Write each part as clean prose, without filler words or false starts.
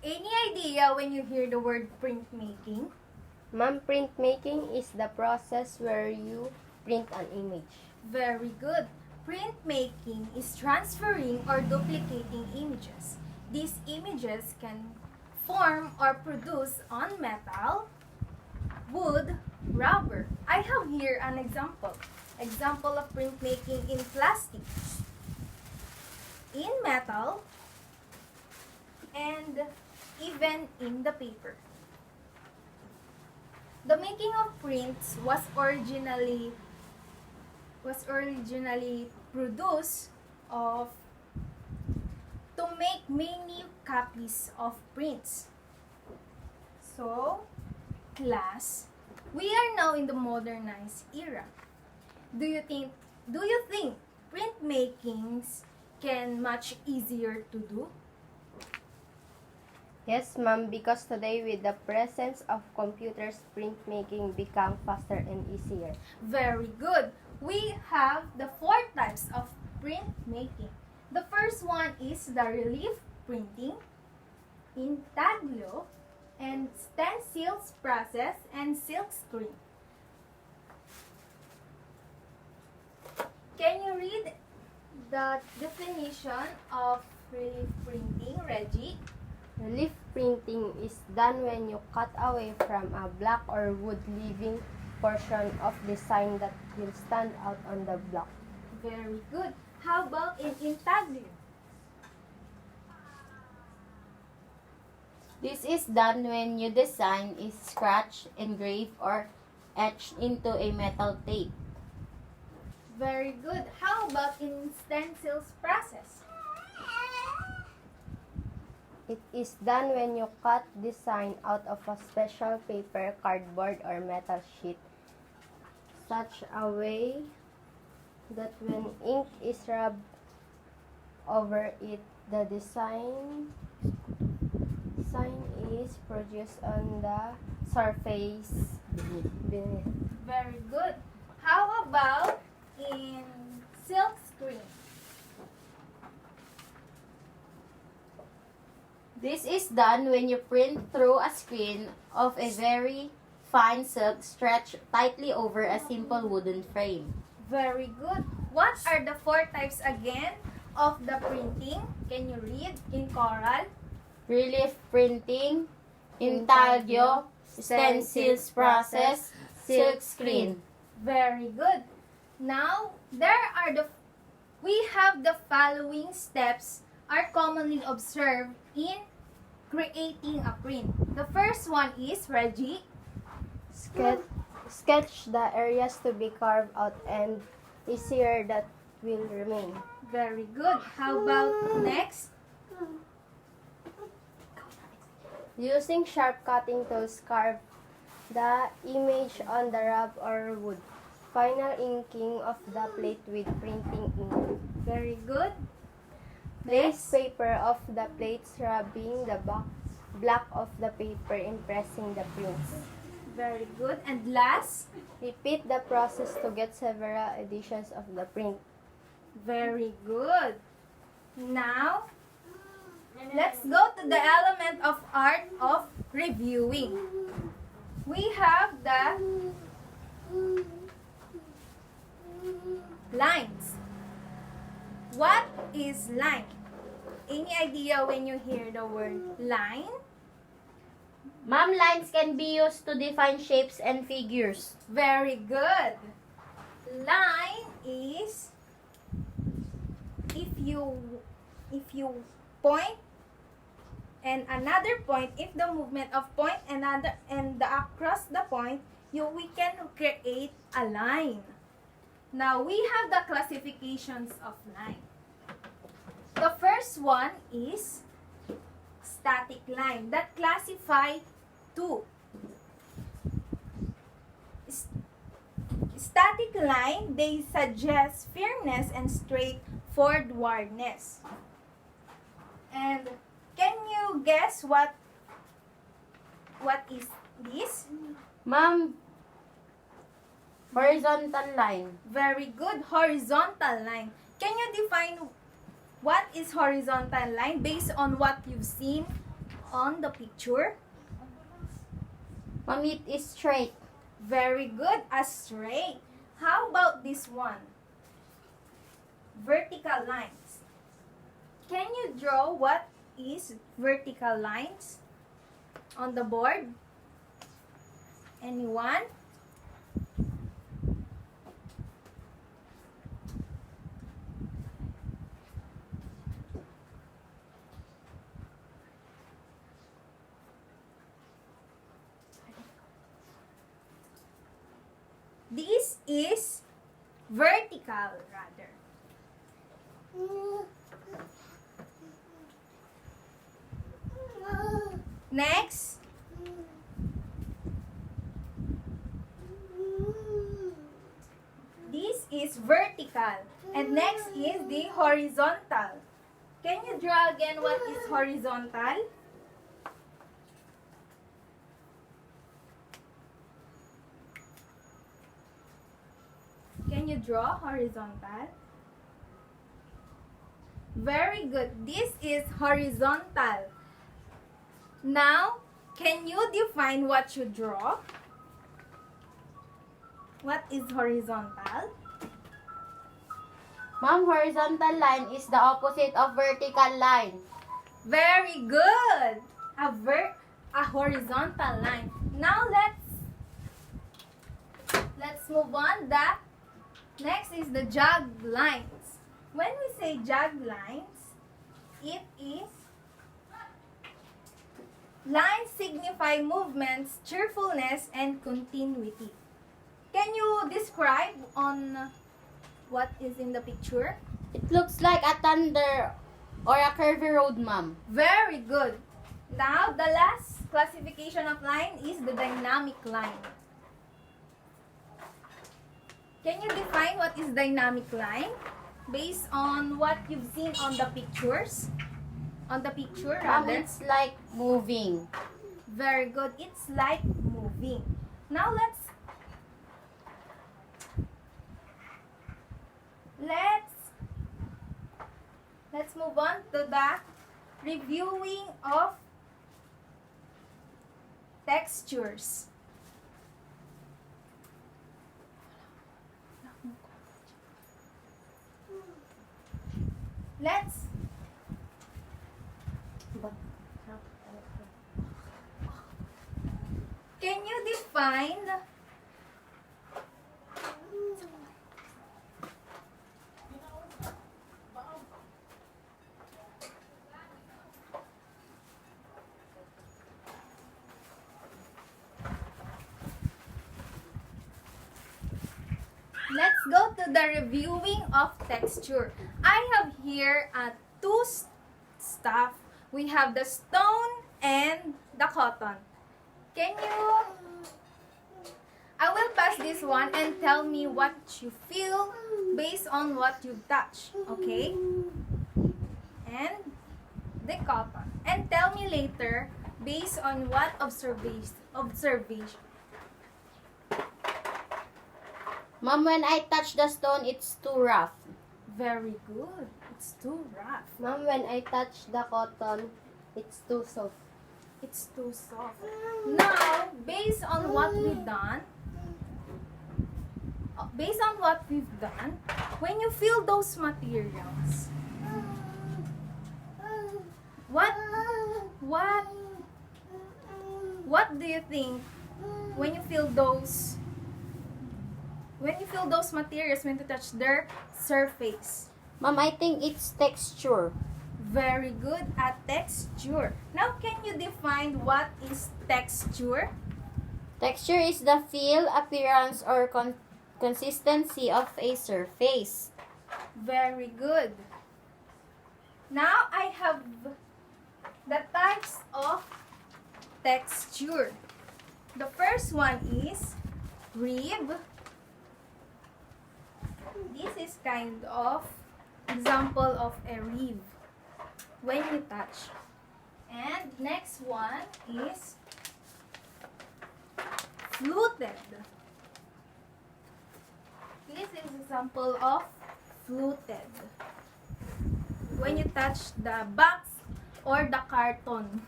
Any idea when you hear the word printmaking? Ma'am, printmaking is the process where you print an image. Very good. Printmaking is transferring or duplicating images. These images can form or produce on metal, wood, rubber. I have here an example. Example of printmaking in plastic, in metal, and even in the paper. The making of prints was originally produced of to make many copies of prints. So, class, we are now in the modernized era. Do you think printmakings can much easier to do? Yes, ma'am, because today with the presence of computers, printmaking become faster and easier. Very good. We have the 4 types of printmaking. The first one is the relief printing, intaglio, and stencils process, and silkscreen. Can you read the definition of relief printing, Reggie? Relief printing is done when you cut away from a block or wood, leaving portion of design that will stand out on the block. Very good. How about in intaglio? This is done when your design is scratched, engraved, or etched into a metal tape. Very good. How about in stencils process? It is done when you cut design out of a special paper, cardboard, or metal sheet, such a way that when ink is rubbed over it, the design is produced on the surface beneath. Very good. How about in silkscreen? This is done when you print through a screen of a very fine silk stretched tightly over a simple wooden frame. Very good. What are the 4 types again of the printing? Can you read in choral? Relief printing, intaglio, stencils process, silkscreen. Very good. Now, we have the following steps are commonly observed in creating a print. The first one is, Reggie, Sketch the areas to be carved out and easier that will remain. very good. How about next? Using sharp cutting tools, carve the image on the rub or wood. Final inking of the plate with printing ink. Very good. Place paper of the plates, rubbing the black of the paper, impressing the prints. Very good. And last, Repeat the process to get several editions of the print. very good. Now, let's go to the element of art of reviewing. We have the lines. What is line? Any idea when you hear the word line? Ma'am, lines can be used to define shapes and figures. Very good. Line is if you point and another point, if the movement of point another and the across the point, we can create a line. Now we have the classifications of line. The first one is static line that classify two. Static line, they suggest firmness and straightforwardness. And can you guess what is this? Ma'am, horizontal line. Very good. Horizontal line. Can you define what is horizontal line based on what you've seen on the picture? Ma'am, it is straight. Very good, a straight. How about this one? Vertical lines. Can you draw what is vertical lines on the board? Anyone? This is vertical rather. Next, this is vertical. And next is the horizontal. Can you draw again what is horizontal? Can you draw horizontal? Very good. This is horizontal. Now, can you define what you draw? What is horizontal? Ma'am, horizontal line is the opposite of vertical line. Very good. A horizontal line. Now let's move on. Next is the jagged lines. When we say jagged lines, it is lines signify movements, cheerfulness, and continuity. Can you describe on what is in the picture? It looks like a thunder or a curvy road, ma'am. Very good. Now, the last classification of line is the dynamic line. Can you define what is dynamic line based on what you've seen on the pictures? On the picture, Ma'am, rather. it's like moving. Very good. It's like moving. Now let's move on to the reviewing of textures. Let's Can you define Let's go to the reviewing of texture. I have here two stuff. We have the stone and the cotton. Can you... I will pass this one and tell me what you feel based on what you touch. Okay? And the cotton. And tell me later based on what observation. Ma'am, when I touch the stone, it's too rough. Very good. It's too rough. Ma'am, when I touch the cotton, it's too soft. It's too soft. Now, based on what we've done, when you feel those materials, what do you think when you feel those materials when you touch their surface? Ma'am, I think it's texture. Very good at texture. Now, can you define what is texture? Texture is the feel, appearance, or consistency of a surface. Very good. Now, I have the types of texture. The first one is rib. This is kind of example of a rib when you touch. And next one is fluted. This is example of fluted. When you touch the box or the carton.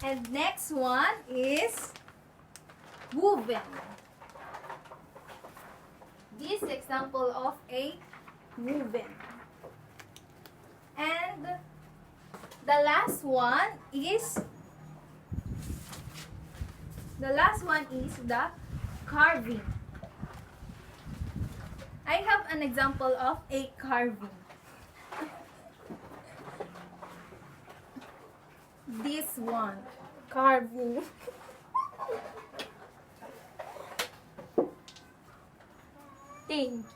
And next one is woven. This example of a woven. And the last one is the carving. I have an example of a carving. This one, carving. Thank you.